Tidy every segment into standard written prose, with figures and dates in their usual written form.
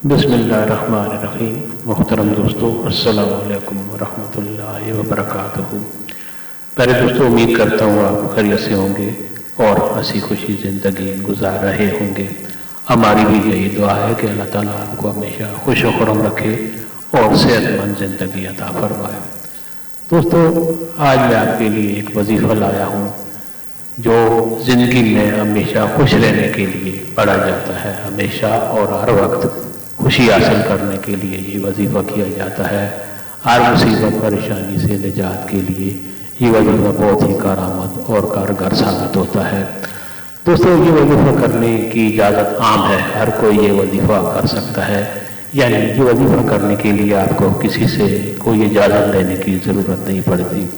बिस्मिल्लाहिर्रहमानिर्रहीम। मुहतरम दोस्तों, अस्सलामु अलैकुम वरहमतुल्लाहि वबरकातुहू। पहले दोस्तों, उम्मीद करता हूँ आप खैरियत से होंगे और हंसी खुशी ज़िंदगी गुजार रहे होंगे। हमारी भी यही दुआ है कि अल्लाह ताला आपको हमेशा खुश व खुर्रम रखे और सेहतमंद ज़िंदगी अता फरमाए। दोस्तों, आज मैं आपके लिए एक वजीफ़ा लाया हूँ जो ज़िंदगी में हमेशा खुश रहने के लिए पढ़ा जाता है। हमेशा और हर वक्त खुशी हासिल करने के लिए ये वजीफ़ा किया जाता है। हर मुसीबत परेशानी से निजात के लिए ये वजीफ़ा बहुत ही कारआमद और कारगर साबित होता है। दोस्तों, ये वजीफ़ा करने की इजाज़त आम है, हर कोई ये वजीफ़ा कर सकता है। यानी ये वजीफ़ा करने के लिए आपको किसी से कोई इजाज़त लेने की ज़रूरत नहीं पड़ती।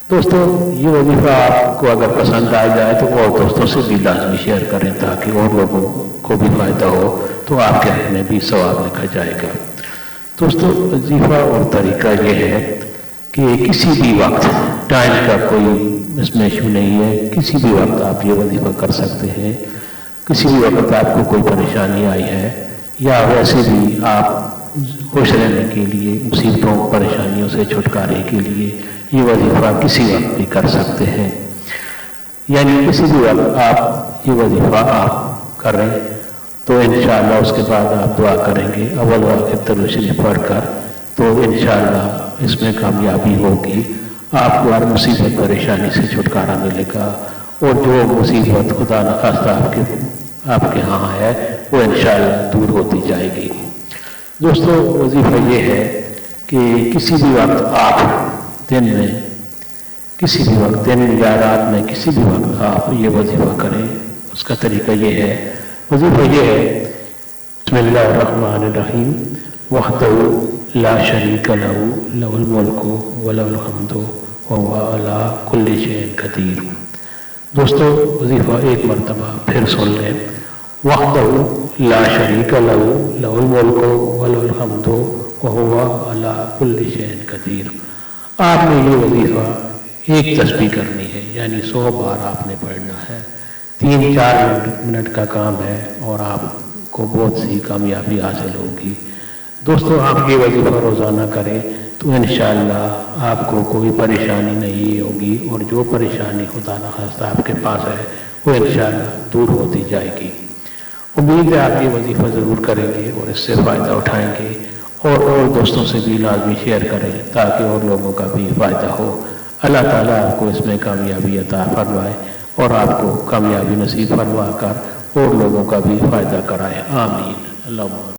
दोस्तों, ये वजीफ़ा आपको अगर पसंद आ जाए तो और दोस्तों से भी लाजमी शेयर करें ताकि और लोगों को भी फ़ायदा हो, तो आपके हक़ में भी सवाब लिखा जाएगा। दोस्तों, वजीफ़ा और तरीका ये है कि किसी भी वक्त, टाइम का कोई इसमें इशू नहीं है, किसी भी वक्त आप ये वजीफ़ा कर सकते हैं। किसी भी वक्त आपको कोई परेशानी आई है या वैसे भी आप खुश रहने के लिए, मुसीबतों परेशानियों से छुटकारे के लिए ये वजीफ़ा किसी वक्त भी कर सकते हैं। यानी किसी भी वक्त आप ये वजीफ़ा आप करें तो इंशाअल्लाह उसके बाद आप दुआ करेंगे अव्वल व आखिर दरूद शरीफ पढ़कर, तो इंशाअल्लाह इसमें कामयाबी होगी। आपको हर मुसीबत परेशानी से छुटकारा मिलेगा और जो मुसीबत खुदा न खास्ता आपके यहाँ है वो इंशाअल्लाह दूर होती जाएगी। दोस्तों, वजीफ़ा ये है कि किसी भी वक्त आप दिन में, किसी भी वक्त दिन या रात में, किसी भी वक्त आप ये वजीफ़ा करें। उसका तरीका ये है, वजीफ़ा ये है, बिस्मिल्लाहिर्रहमानिर्रहीम, वहदहू ला शरीका लहू लहुल मुल्कु व लहुल हम्दु व हुवा अला कुल्लि शैइन क़दीर। दोस्तों, वजीफ़ा एक मरतबा फिर सुन लें। वहदहू ला शरीका लहू लहुल मुल्कु व लहुल हम्दु व हुवा अला कुल्लि शैइन क़दीर। आपने ये वजीफ़ा एक तस्बीह करनी है, यानी 100 बार आपने पढ़ना है। 3-4 मिनट का काम है और आपको बहुत सी कामयाबी हासिल होगी। दोस्तों, आप ये वजीफ़ा रोज़ाना करें तो इंशाअल्लाह आपको कोई परेशानी नहीं होगी और जो परेशानी खुदा न खास्ता आपके पास है वो इंशाअल्लाह दूर होती जाएगी। उम्मीद है आप ये वजीफ़ा ज़रूर करेंगे और इससे फ़ायदा उठाएंगे और दोस्तों से भी लाजमी शेयर करें ताकि और लोगों का भी फ़ायदा हो। अल्लाह ताला आपको इसमें कामयाबी अता फरमाए और आपको कामयाबी नसीब फरमा कर और लोगों का भी फ़ायदा कराए। आमीन। अल्लाहुम्मा।